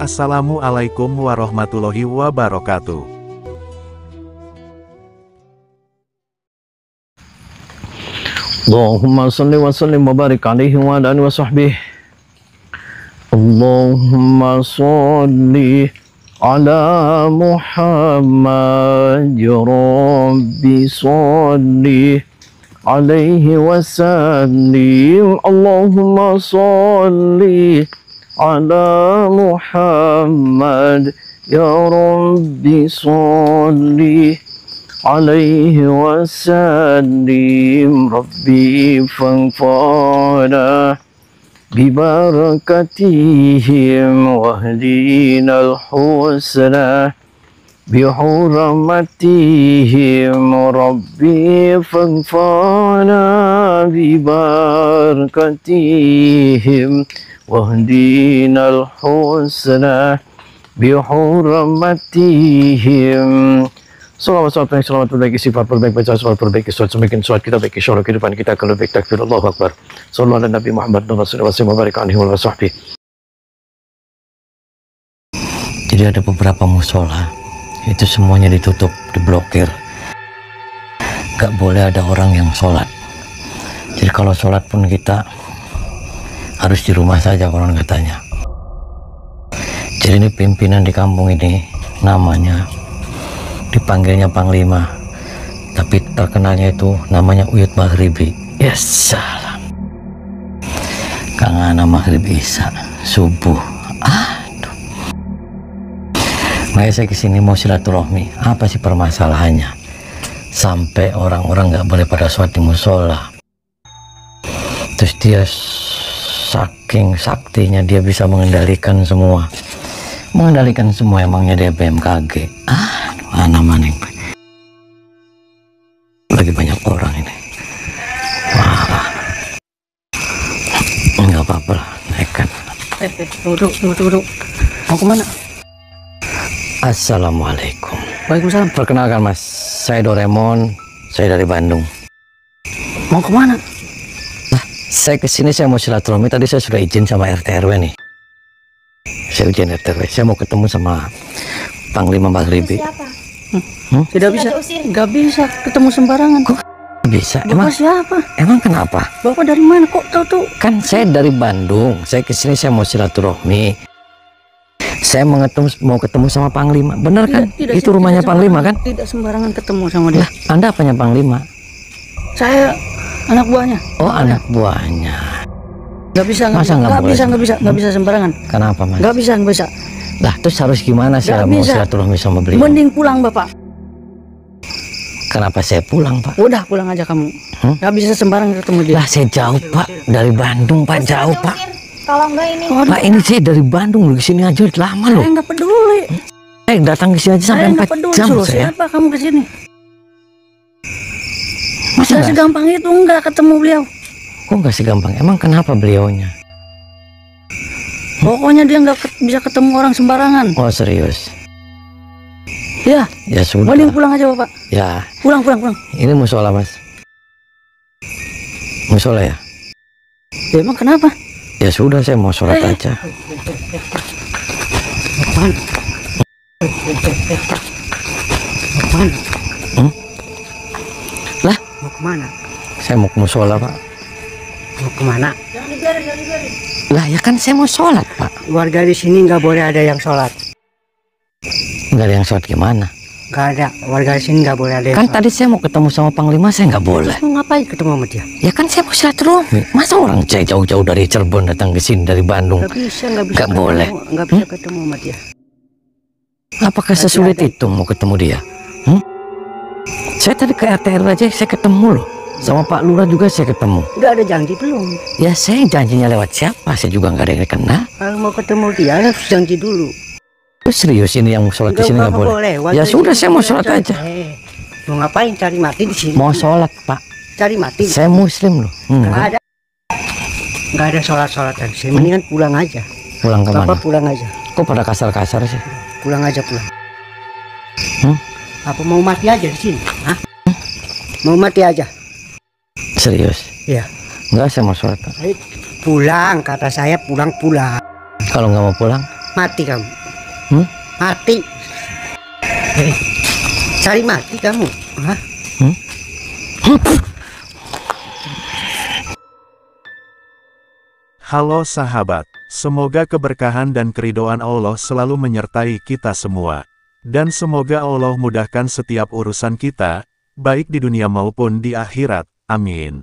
Assalamualaikum warahmatullahi wabarakatuh. Allahumma salli wa sallim wa barik alaihi wa ala alihi wa sahbihi. Allahumma salli ala Muhammad ya Rabbi salli alaihi wa sallim. Allahumma salli ala Muhammad ya Rabbi salli alaihi wa sallim. Rabbi fanfa'na bibarakatihim wahdina al-husna bihurmatihim. Rabbi fanfa'na bibarakatihim wahdina al-husna bihurmatihim. Salawat terbaik, sifat terbaik, baca salawat terbaik, semakin salawat kita baik, insyaallah kehidupan kita akan lebih takbir. Allahu Akbar. Sallallahu ala Nabi Muhammad Rasulullah wa barik alaihi wa sahbihi. Jadi ada beberapa musola itu semuanya ditutup, diblokir. Gak boleh ada orang yang sholat. Jadi kalau sholat pun kita harus di rumah saja konon katanya. Jadi ini pimpinan di kampung ini namanya, dipanggilnya Panglima, tapi terkenalnya itu namanya Uyut Maghribi. Ya salam. Kang Ana Maghrib Isya subuh. Aduh. Makanya saya kesini mau silaturahmi. Apa sih permasalahannya? Sampai orang-orang nggak boleh pada sholat di musola. Terus dia saking saktinya dia bisa mengendalikan semua. Mengendalikan semua, emangnya dia BMKG. Mana maning lagi banyak orang ini. Wah, nggak apa-apa lah, naikkan. Duduk. Mau kemana? Assalamualaikum. Waalaikumsalam. Perkenalkan Mas, saya Doraemon, saya dari Bandung. Mau kemana? Nah, saya kesini saya mau silaturahmi. Tadi saya sudah izin sama RT RW nih. Saya izin RT RW, saya mau ketemu sama Panglima Maghribi. Tidak bisa, nggak bisa ketemu sembarangan. Kok bisa? Bapak siapa? Emang kenapa? Bapak dari mana? Kok tahu tuh? Kan saya dari Bandung. Saya kesini saya mau silaturahmi. Saya mau ketemu sama Panglima. Bener kan? Itu rumahnya Panglima kan? Tidak sembarangan ketemu sama dia. Lah, Anda apanya Panglima? Saya anak buahnya. Oh, anak buahnya. Nggak bisa, nggak bisa sembarangan. Kenapa Mas? Nggak bisa. Lah, terus harus gimana saya mau silaturahmi sama beliau? Mending pulang Bapak. Kenapa saya pulang Pak? Udah pulang aja kamu. Nggak bisa sembarangan ketemu dia. Lah, saya jauh Pak, dari Bandung Pak, jauh Pak. Kalau enggak ini. Pak, ini saya dari Bandung, di sini aja lama loh. Saya nggak peduli. Saya datang ke sini aja sampai 4 jam saya. Siapa kamu ke sini? Masa Nggak segampang itu nggak ketemu beliau. Kok nggak segampang? Emang kenapa beliaunya? Pokoknya dia nggak bisa ketemu orang sembarangan. Oh serius? Ya. Ya sudah. Mending pulang aja Bapak. Ya. Pulang. Ini musola Mas. Musola ya? Ya emang kenapa? Ya sudah, saya mau sholat aja. Apaan? Lah? Mau kemana? Saya mau ke musola Pak. Mau kemana? Lah ya kan saya mau sholat Pak. Warga di sini nggak boleh ada yang sholat. Nggak ada yang sholat gimana? Nggak ada. Warga di sini nggak boleh ada yang Kan sholat. tadi saya mau ketemu sama Panglima, saya nggak boleh. Mau ngapain ketemu sama dia? Ya kan saya mau silaturahmi. Masa orang saya jauh-jauh dari Cirebon datang ke sini dari Bandung? Nggak bisa Nggak boleh. Nggak bisa ketemu sama dia. Apakah sesulit itu mau ketemu dia? Saya tadi ke RT RW aja saya ketemu loh. Sama Pak Lurah juga saya ketemu. Udah ada janji belum? Ya saya janjinya lewat siapa? Saya juga nggak ada yang kenal. Kalau mau ketemu dia harus janji dulu. Serius ini yang sholat di sini nggak boleh? Ya sudah, saya mau sholat aja. Mau ngapain cari mati di sini? Mau sholat Pak. Cari mati. Saya Muslim loh. Nggak ada sholat-sholatan. Mendingan pulang aja. Pulang kemana? Bapak pulang aja. Kok pada kasar-kasar sih? Pulang aja pulang. Apa mau mati aja di sini? Hah? Mau mati aja? Serius? Iya. Enggak, saya mau sholat Pak. Pulang, kata saya pulang. Kalau nggak mau pulang? Mati kamu. Hmm? Mati. Cari mati kamu. Hah? Halo sahabat, semoga keberkahan dan keridhaan Allah selalu menyertai kita semua. Dan semoga Allah mudahkan setiap urusan kita, baik di dunia maupun di akhirat. Amin.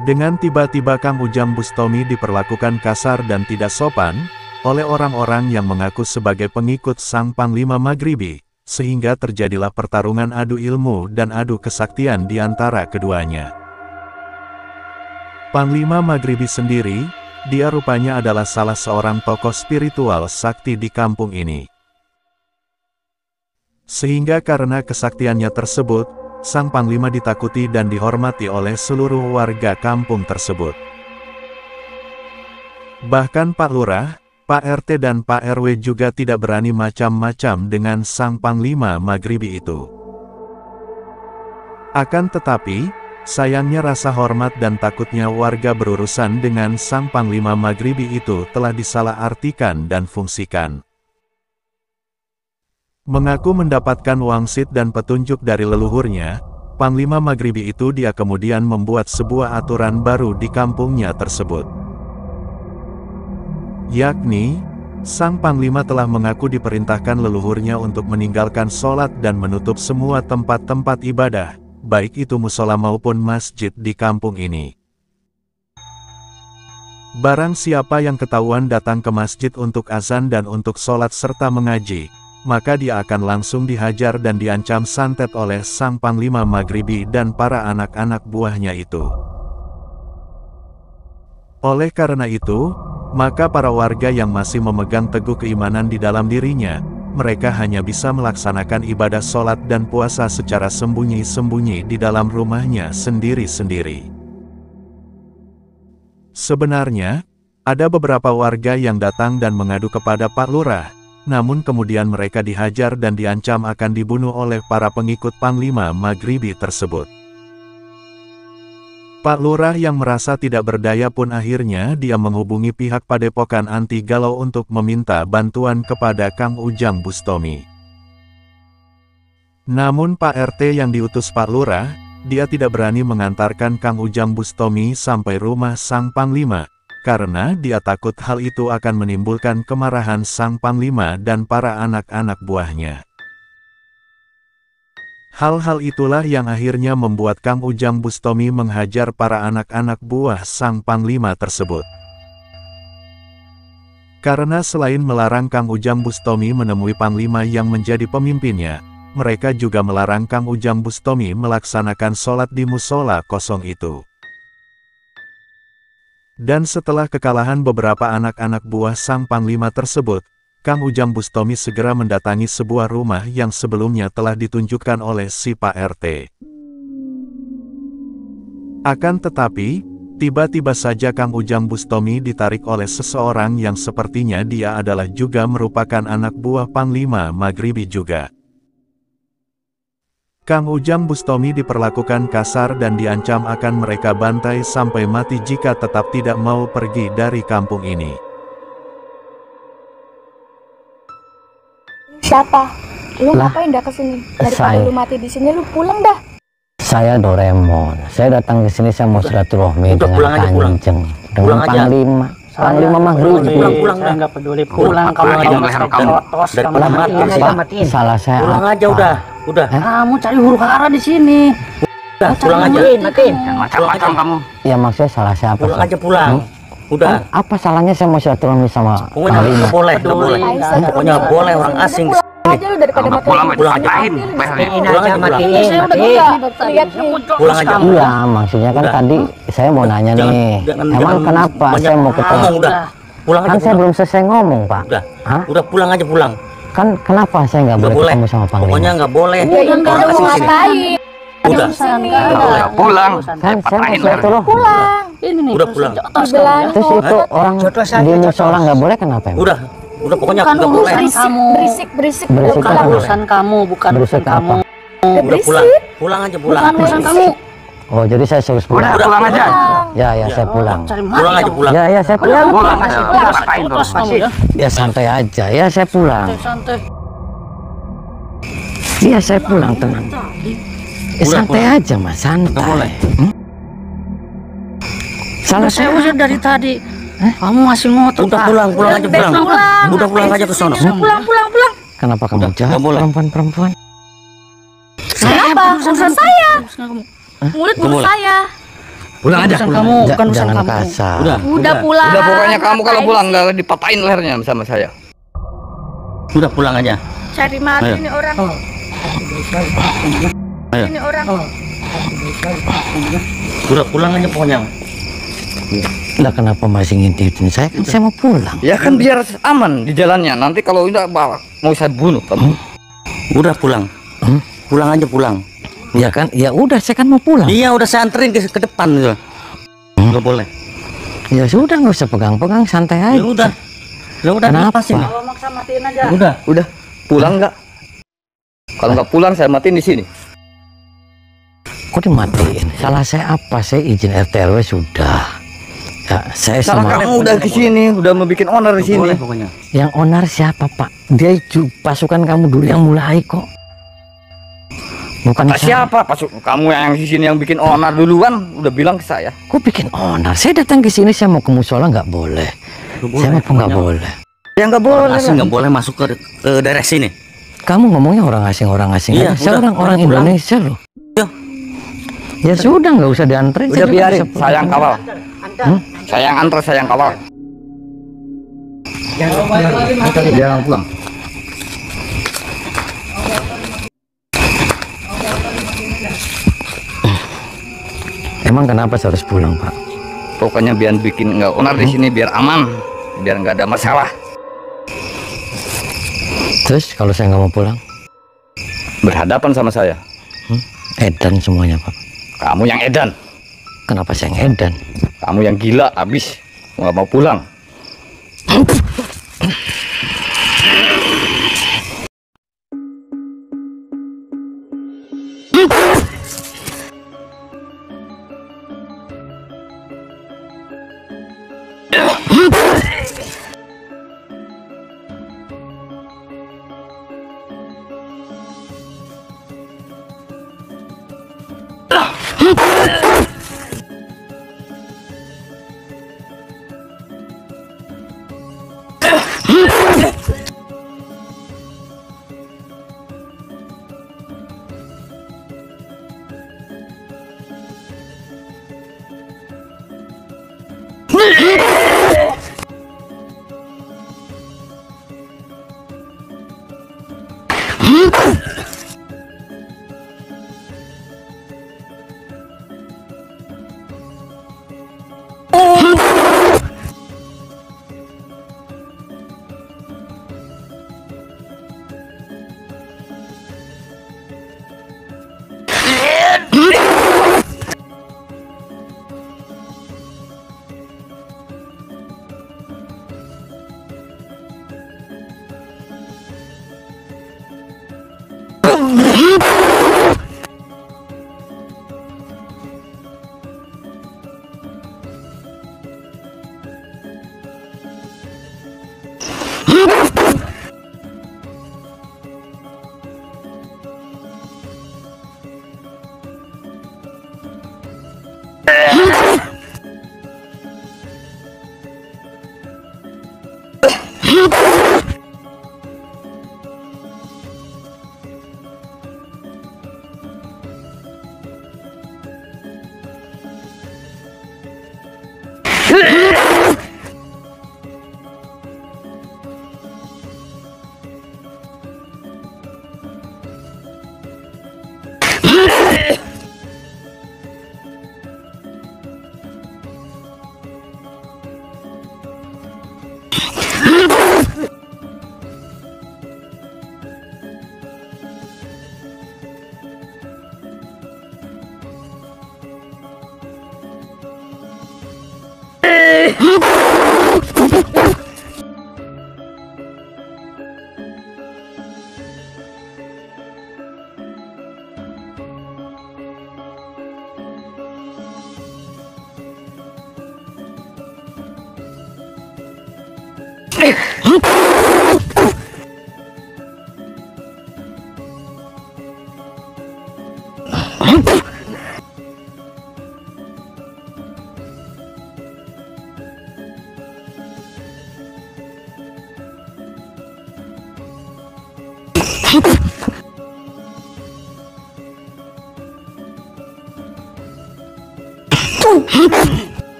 Dengan tiba-tiba Kang Ujang Bustami diperlakukan kasar dan tidak sopan oleh orang-orang yang mengaku sebagai pengikut Sang Panglima Maghribi, sehingga terjadilah pertarungan adu ilmu dan adu kesaktian di antara keduanya. Panglima Maghribi sendiri, dia rupanya adalah salah seorang tokoh spiritual sakti di kampung ini. Sehingga karena kesaktiannya tersebut, Sang Panglima ditakuti dan dihormati oleh seluruh warga kampung tersebut. Bahkan Pak Lurah, Pak RT dan Pak RW juga tidak berani macam-macam dengan Sang Panglima Maghribi itu. Akan tetapi, sayangnya rasa hormat dan takutnya warga berurusan dengan Sang Panglima Maghribi itu telah disalahartikan dan fungsikan. Mengaku mendapatkan wangsit dan petunjuk dari leluhurnya, Panglima Maghribi itu dia kemudian membuat sebuah aturan baru di kampungnya tersebut. Yakni, Sang Panglima telah mengaku diperintahkan leluhurnya untuk meninggalkan sholat dan menutup semua tempat-tempat ibadah, baik itu musola maupun masjid di kampung ini. Barang siapa yang ketahuan datang ke masjid untuk azan dan untuk sholat serta mengaji, maka dia akan langsung dihajar dan diancam santet oleh Sang Panglima Maghribi dan para anak-anak buahnya itu. Oleh karena itu, maka para warga yang masih memegang teguh keimanan di dalam dirinya, mereka hanya bisa melaksanakan ibadah sholat dan puasa secara sembunyi-sembunyi di dalam rumahnya sendiri-sendiri. Sebenarnya, ada beberapa warga yang datang dan mengadu kepada Pak Lurah, namun kemudian mereka dihajar dan diancam akan dibunuh oleh para pengikut Panglima Maghribi tersebut. Pak Lurah yang merasa tidak berdaya pun akhirnya dia menghubungi pihak Padepokan Anti Galau untuk meminta bantuan kepada Kang Ujang Bustami. Namun Pak RT yang diutus Pak Lurah, dia tidak berani mengantarkan Kang Ujang Bustami sampai rumah Sang Panglima, karena dia takut hal itu akan menimbulkan kemarahan Sang Panglima dan para anak-anak buahnya. Hal-hal itulah yang akhirnya membuat Kang Ujang Bustami menghajar para anak-anak buah Sang Panglima tersebut. Karena selain melarang Kang Ujang Bustami menemui Panglima yang menjadi pemimpinnya, mereka juga melarang Kang Ujang Bustami melaksanakan sholat di musola kosong itu. Dan setelah kekalahan beberapa anak-anak buah Sang Panglima tersebut, Kang Ujang Bustami segera mendatangi sebuah rumah yang sebelumnya telah ditunjukkan oleh si Pak RT. Akan tetapi, tiba-tiba saja Kang Ujang Bustami ditarik oleh seseorang yang sepertinya dia adalah juga merupakan anak buah Panglima Maghribi juga. Kang Ujang Bustami diperlakukan kasar dan diancam akan mereka bantai sampai mati jika tetap tidak mau pergi dari kampung ini. Siapa? Lu ngapain dah kesini? Daripada lu mati di sini, lu pulang dah. Saya Doraemon. Saya datang ke sini saya mau silaturahmi dengan Kanjeng, dengan Panglima. Panglima Maghribi. Pulang dah, nggak peduli. Pulang kalau aja leher kamu. Matiin. Salah saya. Pulang aja udah. Kamu cari huru hara di sini. Udah, pulang aja. Matiin. Macam-macam kamu. Ya maksudnya salah saya apa? Pulang aja pulang. Udah. Apa salahnya saya mau silaturahmi sama Pokoknya Panglima? nggak boleh. Pokoknya boleh orang asing. Aja lu daripada mati. Pulang aja. Pulang aja. Iya, maksudnya kan tadi saya mau nanya nih. Emang kenapa saya mau ketemu? Pulang aja. Kan saya belum selesai ngomong, Pak. Udah pulang aja pulang. Kan kenapa saya nggak boleh ketemu sama Panglima? Pokoknya nggak boleh. Ya enggak ada mau ngapain. Udah. Pulang. Kan saya mau silaturahmi. Pulang. Ini nih. Udah pulang. Terus itu orang di musola nggak boleh kenapa? Udah pokoknya Bukan nggak boleh. urusan kamu. Berisik. Berisik Bukan apa? urusan kamu, bukan Berisik urusan kamu. apa? Udah pulang. Pulang aja pulang. Bukan urusan kamu. Oh, jadi saya harus pulang. Udah pulang aja. Ya, saya pulang. Pulang aja pulang. Ya, saya pulang. Pulang aja. Ngapain tuh? Masih. Ya santai aja. Ya, saya pulang. Santai. Iya, saya pulang, tenang. Ya, santai aja, Mas. Santai. boleh. Salah Saya saya. usir dari tadi. Kamu masih ngotot. Udah Pak. pulang aja pulang. Udah pulang aja ke sono. Pulang. Kenapa kamu jahat, nggak boleh. perempuan-perempuan? Kenapa? Urusan saya. Mulut boleh. saya. Pulang aja. Urusan kamu, bukan urusan Jangan kamu. kasar. Udah pulang. Udah pokoknya kamu kalau pulang nggak dipatahin lehernya sama saya. Udah pulang aja. Cari mati Ayo. ini orang. Ayo. Ini orang. Udah pulang aja pokoknya. Lah kenapa masih ngintitin saya? Kan saya mau pulang. Ya kan biar aman di jalannya. Nanti kalau tidak mau saya bunuh kamu. Udah pulang. Pulang aja pulang. Ya kan, ya udah saya kan mau pulang. Iya udah saya anterin ke depan gitu. Nggak boleh. Ya sudah, nggak usah pegang-pegang, santai Ya aja. udah. Ya udah Kenapa? lepasin. Kalau maksa matiin aja. Udah pulang nggak? Kalau nggak pulang saya matiin di sini. Kok dimatiin? Salah saya apa? Saya izin RT RW sudah. Ya, saya Salah sama. kamu udah di sini, udah mau bikin owner di sini. Boleh pokoknya. Yang onar siapa, Pak? Dia pasukan kamu dulu yang mulai kok. Bukan Kata saya. siapa? Kamu yang di sini yang bikin owner duluan udah bilang ke saya. Kok bikin onar? Saya datang ke sini, saya mau ke musola nggak boleh. Saya mau nggak boleh. Ya nggak Orang boleh. asing nggak boleh masuk ke daerah sini. Kamu ngomongnya orang asing Iya, aja. Saya udah, orang udah pulang. Indonesia loh. Iya. Ya sudah, nggak usah dianterin. Udah saya juga biarin, bisa pulang. saya yang kawal. Saya yang antar, saya yang kawal. Jangan pulang. Emang kenapa saya harus pulang, Pak? Pokoknya biar bikin nggak onar di sini biar aman, biar nggak ada masalah. Terus kalau saya nggak mau pulang, Berhadapan sama saya. edan semuanya, Pak. Kamu yang edan, Kenapa saya ngedan? kamu yang gila abis nggak mau pulang.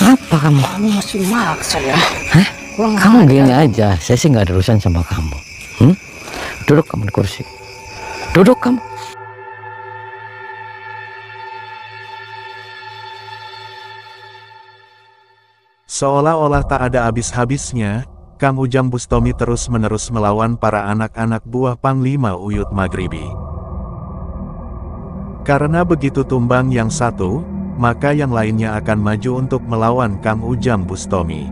Apa kamu? Kamu masih maksa ya? Hah? Kamu gini aja, saya sih nggak ada urusan sama kamu. Duduk kamu di kursi. Duduk kamu. Seolah-olah tak ada habis-habisnya, Kang Ujang Bustomi terus-menerus melawan para anak-anak buah Panglima Uyut Maghribi. Karena begitu tumbang yang satu, maka yang lainnya akan maju untuk melawan Kang Ujang Bustomi.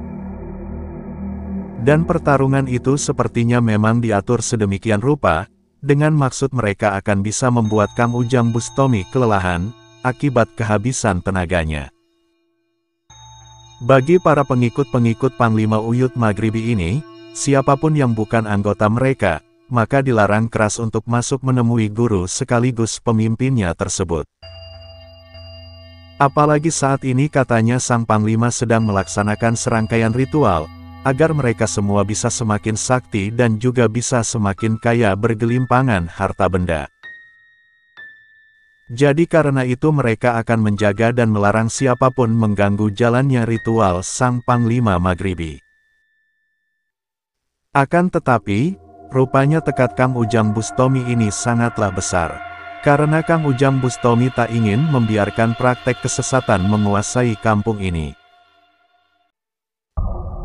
Dan pertarungan itu sepertinya memang diatur sedemikian rupa, dengan maksud mereka akan bisa membuat Kang Ujang Bustomi kelelahan, akibat kehabisan tenaganya. Bagi para pengikut-pengikut Panglima Uyut Maghribi ini, siapapun yang bukan anggota mereka, maka dilarang keras untuk masuk menemui guru sekaligus pemimpinnya tersebut. Apalagi saat ini katanya Sang Panglima sedang melaksanakan serangkaian ritual, agar mereka semua bisa semakin sakti dan juga bisa semakin kaya bergelimpangan harta benda. Jadi karena itu mereka akan menjaga dan melarang siapapun mengganggu jalannya ritual Sang Panglima Maghribi. Akan tetapi, rupanya tekad Kang Ujang Bustomi ini sangatlah besar. Karena Kang Ujang Bustomi tak ingin membiarkan praktek kesesatan menguasai kampung ini.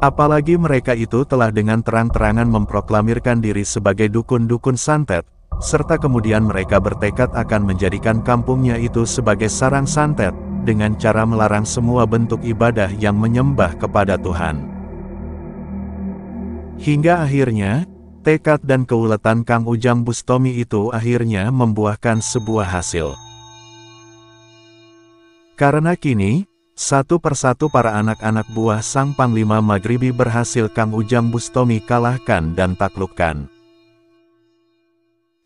Apalagi mereka itu telah dengan terang-terangan memproklamirkan diri sebagai dukun-dukun santet, serta kemudian mereka bertekad akan menjadikan kampungnya itu sebagai sarang santet, dengan cara melarang semua bentuk ibadah yang menyembah kepada Tuhan. Hingga akhirnya, tekad dan keuletan Kang Ujang Bustomi itu akhirnya membuahkan sebuah hasil. Karena kini, satu persatu para anak-anak buah Sang Panglima Maghribi berhasil Kang Ujang Bustomi kalahkan dan taklukkan.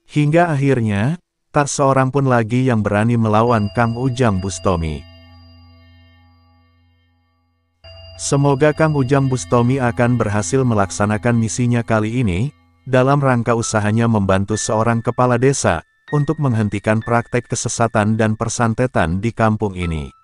Hingga akhirnya, tak seorang pun lagi yang berani melawan Kang Ujang Bustomi. Semoga Kang Ujang Bustomi akan berhasil melaksanakan misinya kali ini, dalam rangka usahanya membantu seorang kepala desa, untuk menghentikan praktek kesesatan dan persantetan di kampung ini.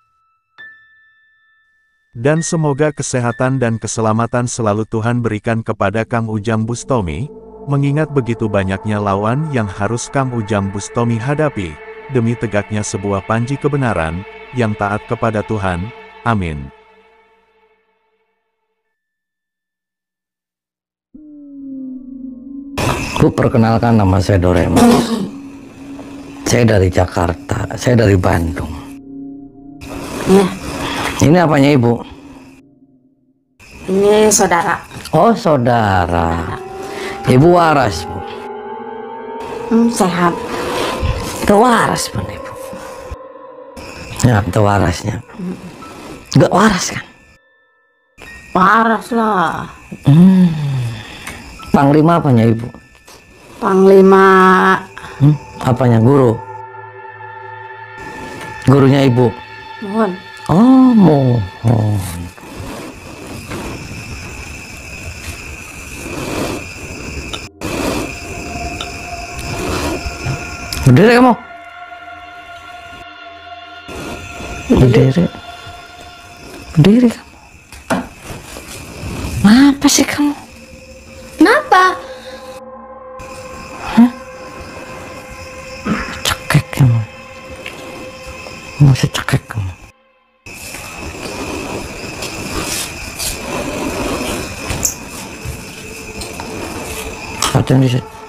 Dan semoga kesehatan dan keselamatan selalu Tuhan berikan kepada Kang Ujang Bustomi, mengingat begitu banyaknya lawan yang harus Kang Ujang Bustomi hadapi, demi tegaknya sebuah panji kebenaran, yang taat kepada Tuhan. Amin. Ku perkenalkan, nama saya Doraemon. Saya dari Jakarta, saya dari Bandung. Ya, Ini apanya Ibu? ini saudara. Oh, saudara. Ibu waras, Bu. Sehat. Itu waras pun Ibu. Ya, itu warasnya. Enggak waras kan? Waras lah. Panglima apanya Ibu? Panglima. Apanya, guru? Gurunya Ibu? Mohon. Oh, mohon. Berdiri kamu. Berdiri. Berdiri kamu. Apa sih kamu? Kenapa? Cekek kamu. Masih cekek kamu. Latihan di situ.